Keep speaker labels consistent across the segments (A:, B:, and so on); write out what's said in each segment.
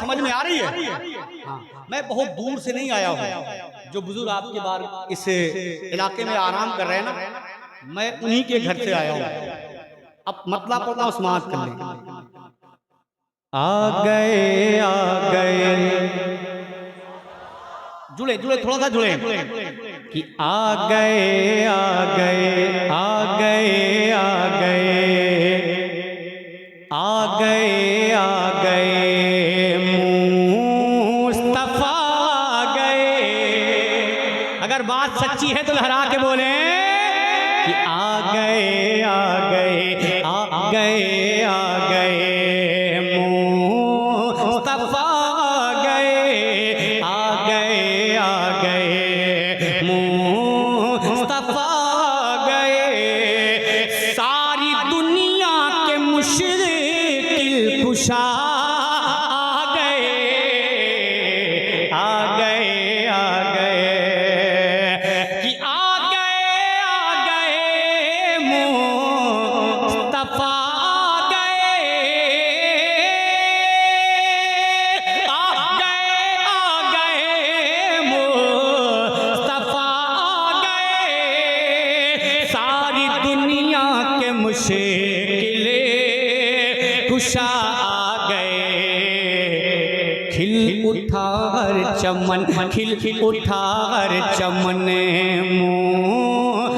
A: समझ में आ रही है? हाँ, मैं बहुत दूर से नहीं आया हूँ। जो बुजुर्ग आपके बार इस इलाके में आराम कर रहे हैं ना, मैं उन्हीं के घर से आया हूँ। अब मतलब पढ़ता हूँ, समाज कर लें। आ गए जुड़े जुड़े, थोड़ा सा जुड़े कि आ गए आ गए आ गए आ गए आ गए आ गए मुस्तफा आ गए। अगर बात सच्ची है तो लहरा के बोले कि आ गए आ गए आ गए आ गए मुस्तफा आ गए आ गए आ गए मुस्तफा आ गए। सारी दुनिया के मुश्किल कुशा आ गए आ गए आ गए कि आ गए मुस्तफा आ गए मुस्तफा आ गए। सारी दुनिया के मुश्किलें कुशा आ गए। खिल उठा हर चमन, खिल उठा हर चमन,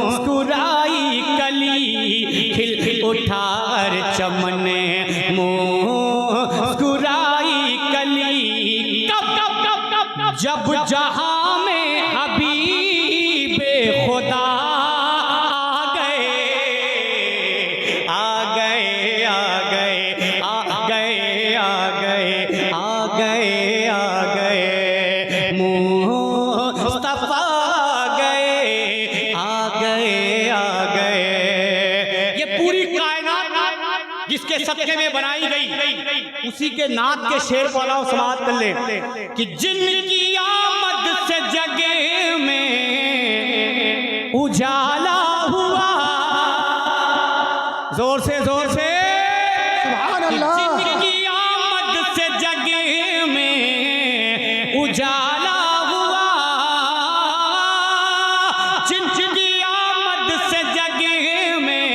A: मुस्कुराई कली, खिल उठा हर चमन, मुस्कुराई कली। जब जहां में हबीबे खुदा आ गए आ गए आ गए आ गए आ गए आ गए आ गए मुस्तफा आ गए आ गए आ गए। ये पूरी कायनात जिसके सदके में बनाई गई, उसी के नात के शेर को अलाउ समाप्त कर ले कि जिनकी आमद से जगे में उजाला हुआ। जोर से
B: सुभान अल्लाह।
A: जिनकी आमद से जगे में उजाला हुआ, जिनकी आमद से जगे में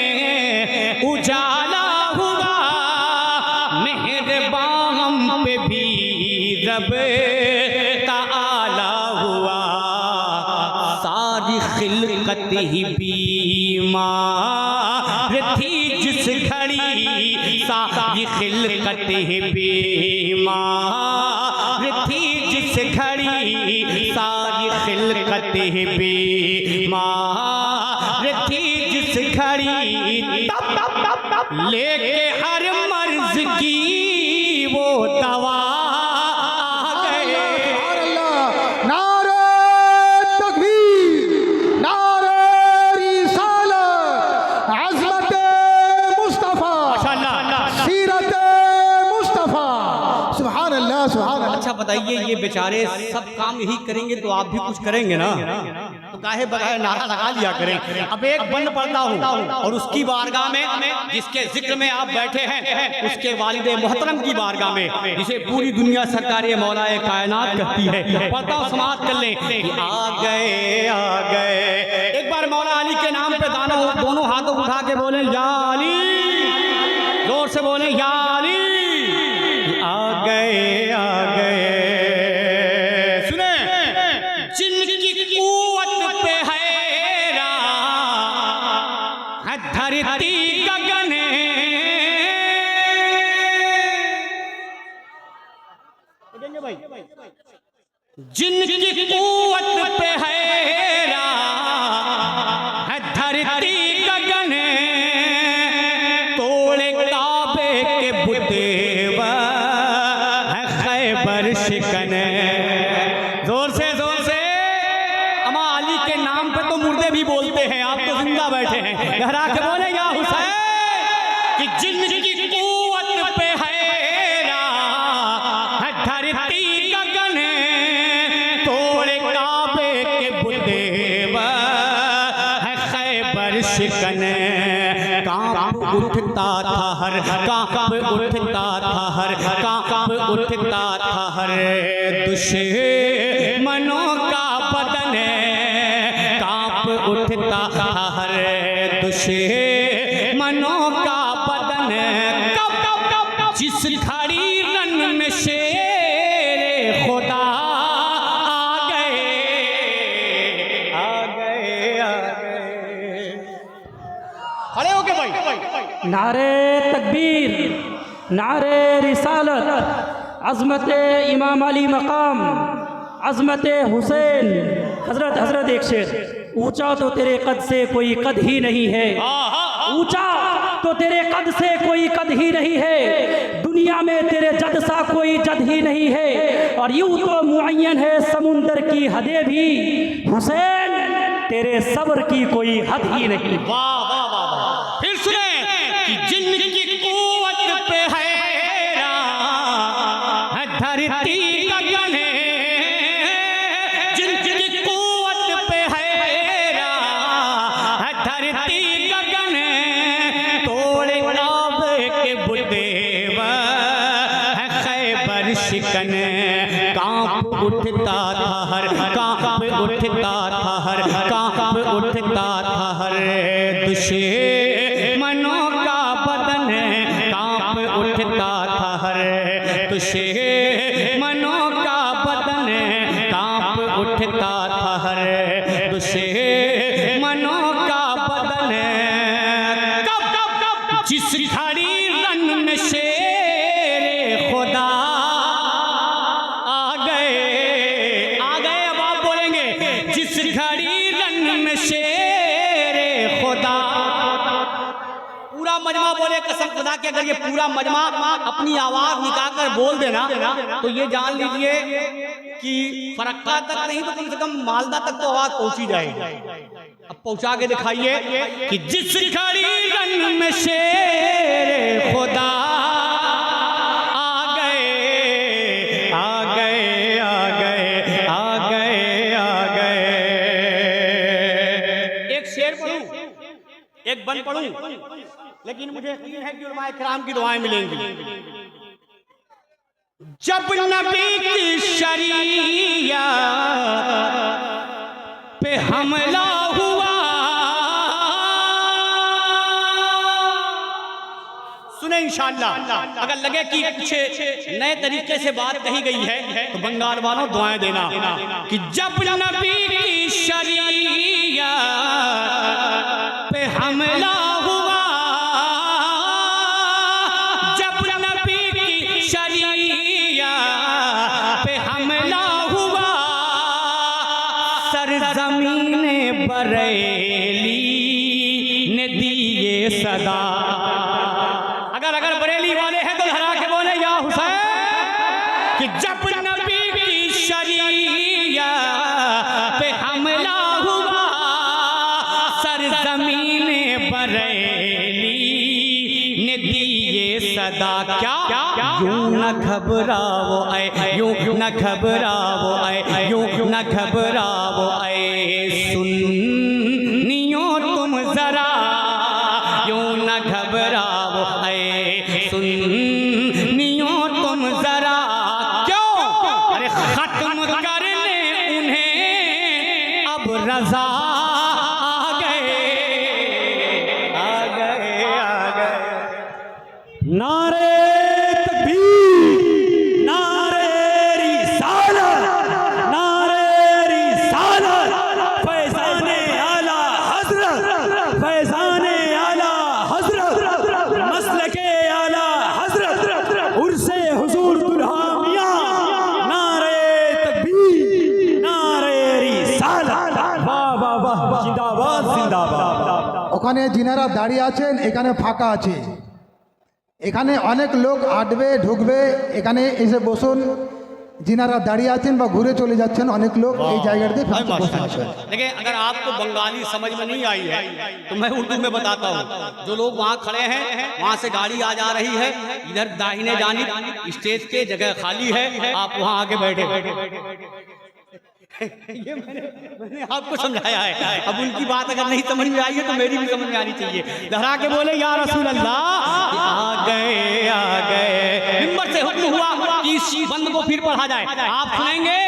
A: उजाला हुआ। मेहरबान हम पे भी रब ताला हुआ। सारी खिलकत ही बीमार थी जिस घड़ी, सारी खिलकत ही बीमार थी जिस घड़ी, सारी खिलकत ही बीमार थी जिस घड़ी। लेके हर मर्ज की वो दवा आ गए।
B: नारे तकबीर, नारे रिसालत, अज़मत मुस्तफा,
A: माशाअल्लाह।
B: सीरत मुस्तफा। सुभान अल्लाह सुभान अल्लाह।
A: अच्छा बताइए, ये बेचारे सब काम यही करेंगे तो आप भी कुछ करेंगे ना? तो काहे बगाए नारा लगा लिया करें। अब एक बंद पढ़ता हूँ और उसकी बारगाह में, जिसके जिक्र में आप बैठे हैं, उसके वालिदे मोहतरम की बारगाह में, जिसे पूरी दुनिया सरकारे मौलाए कायनात कहती है, पढ़ता हूँ समाप्त कर लें कि आ गए आ गए। एक बार मौला अली के नाम पे दोनों हाथों उठा के बोले या अली, जोर से बोले या अली। आ गए आ गए। सुने, जिनकी कुव्वत पे है धरती गगन, जिनकी कुव्वत पे है धरती गगन, तोड़े काबे के बुतेवा है खैबर शिकन। जोर से अमा अली के नाम पे तो मुर्दे भी बोलते हैं, आप तो जिंदा बैठे हैं। लहरा के बोले या हुसैन कि जिनकी कुव्वत पे है धरती गगन, तोड़े काबे के बुतेवा है खैबर शिकन। कांप उठता था हर, कांप उठता था हर, कांप उठता उठता था हर दुश्मनों का बदन, कांप उठता था हर दुश्मनों का बदन। कब जिस घड़ी रन में शेरे खुदा आ गए, आ गए, आ गए। खड़े हो गए भाई।
C: नारे तकबीर, नारे रिसालत, अज़मत इमाम अली मकाम, अज़मत हुसैन। हज़रत हज़रत एक शेर, ऊंचा तो तेरे कद से कोई कद ही नहीं है, ऊंचा तो तेरे कद से कोई कद ही नहीं है, दुनिया में तेरे जद सा कोई जद ही नहीं है, और यूं तो मुअय्यन है समुंदर की हदें भी, हुसैन तेरे सब्र की कोई हद ही नहीं।
A: वाह वाह वाह वाह। फिर सुने कि जिनकी कुव्वत पे है धरती गगन, जिनकी कुव्वत पे है धरती गगन, तोड़े काब के बुदेव खैबर शिकन। कांप उठता था हर, कांप उठता था हर, कांप उठता था हर दुश्मनों का बदन, कांप उठता था हर दुश्मनों का बदन, कांप उठता था हर दुश्मनों का बदन। कब जिस घड़ी रन में शेरे खुदा आ गए, आ गए। अब आप बोलेंगे जिस घड़ी रन में शेरे खुदा। पूरा मजमा बोले कसम खुदा के, अगर ये पूरा मजमा अपनी आवाज निकाल कर बोल देना तो ये जान लीजिए कि फरक्का तक नहीं तो कम से कम मालदा तक तो आवाज पहुंची जाएगी। अब पहुंचा के दिखाइए कि जिस घड़ी रन में शेरे खुदा आ गए, आ गए, आ गए, आ गए, आ गए। एक शेर पढ़ूं, एक बंद पढ़ूं, लेकिन मुझे यकीन है कि उलमाए किराम की दुआएं मिलेंगी। जब नबी की शरीयत पे हमला हुआ, सुने इंशाअल्लाह। अगर लगे कि कुछ नए तरीके से बात कही गई है तो बंगाल वालों दुआएं देना कि जब नबी की शरीयत पे हमला हुआ, जब नबी की शरीयत पे हमला हुआ, सरज़मीने बरेली ने दिए सदा। अगर बरेली वाले हैं तो हरा के बोले या हुसैन कि जब नबी की शरीयत पे हमला हुआ, सरज़मीने बरेली ने दिए सदा। क्या यूं न घबराओ ऐ, यूं न घबराओ ऐ, यूं न घबराओ ऐ सुन्नियों तुम जरा, यूं न घबराओ ऐ सुन्नियों तुम जरा। क्यों? अरे खत्म करने उन्हें अब रजा आ गए, आ गए, आ गए।
C: नारे तकबीर, नारे रिसालत, नारे रिसालत, फैज़ाने आला हज़रत, फैज़ाने आला हज़रत, मसलके आला हज़रत, उर्से हुज़ूर दुल्हा मियां। नारे तकबीर, नारे रिसालत, वाह वाह वाह, जिंदाबाद जिंदाबाद।
B: ওখানে যিনারা দাঁড়িয়ে আছেন এখানে ফাঁকা আছে, এখানে অনেক লোক আসবে ঢুকবে, এখানে এসে বসুন। যিনারা দাঁড়িয়ে আছেন বা ঘুরে চলে যাচ্ছেন অনেক লোক এই জায়গাটাতে বসে আছেন।
A: लेकिन अगर आपको बंगाली समझ में नहीं आई है तो मैं उर्दू में बताता हूँ। जो लोग वहाँ खड़े हैं वहाँ से गाड़ी आ जा रही है, इधर दाहिने जानिब स्टेज के जगह खाली है, आप वहाँ आके बैठे। ये मैंने आपको समझाया है। अब उनकी बात अगर नहीं समझ में आई है तो मेरी भी समझ में आनी चाहिए। लहरा के बोले या रसूल अल्लाह, आ गए, आ गए। मिंबर से हुक्म हुआ कि इस बंद को फिर पढ़ा जाए। आप सुनेंगे?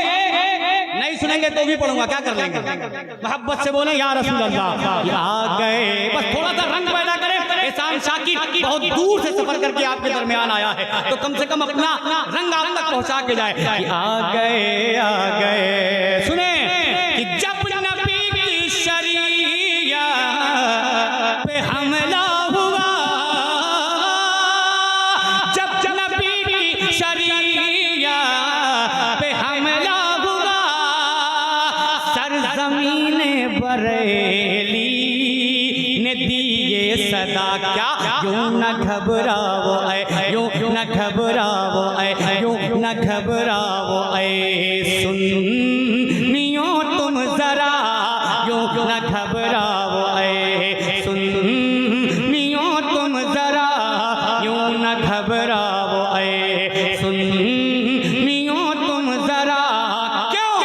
A: नहीं सुनेंगे तो भी पढ़ूंगा, क्या कर लेंगे? मोहब्बत से बोले या रसूल अल्लाह, आ गए। बस थोड़ा सा रंग पैदा करें। एहसान शाकिर बहुत दूर से सफर करके आपके दरमियान आया है, तो कम से कम अपना रंग आप तक पहुंचा के जाए कि आ गए, आ गए। सुने कि जब नबी की शरीया पे हमला हुआ, जब नबी की शरीया पे हमला हुआ, सरजमीने बरेली ने दिए सदा, क्या यूं न घबराओ ऐ, यूं न घबराओ ऐ, यूं न घबराओ ऐ सुन्नियों तुम जरा, यूं न घबराओ ऐ सुन्नियों तुम जरा, यूं न घबराओ ऐ सुन्नियों तुम जरा। क्यों?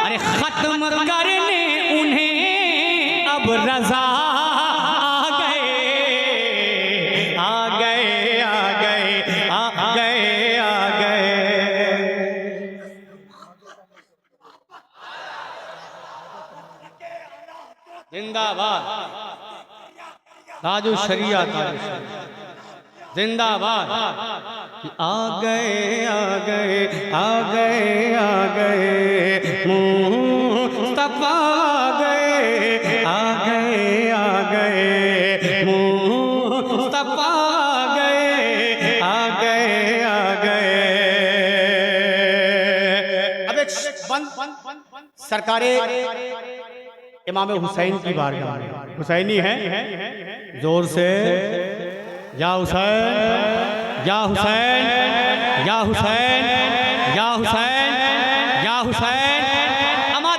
A: अरे खत्म करने उन्हें अब रजा आ गए, आ गए, आ गए, आ गए, आ गए। जिंदाबाद ताजु शरिया, जिंदाबाद। आ गए, आ गए, आ गए, आ गए मुस्तफा, आ गए, आ गए, आ गए मुस्तफा, आ गए, आ गए, आ गए। अब एक सरकारे इमाम हुसैन की बारगाह में, हुसैनी है, जोर से या हुसैन, या हुसैन, या हुसैन, या हुसैन।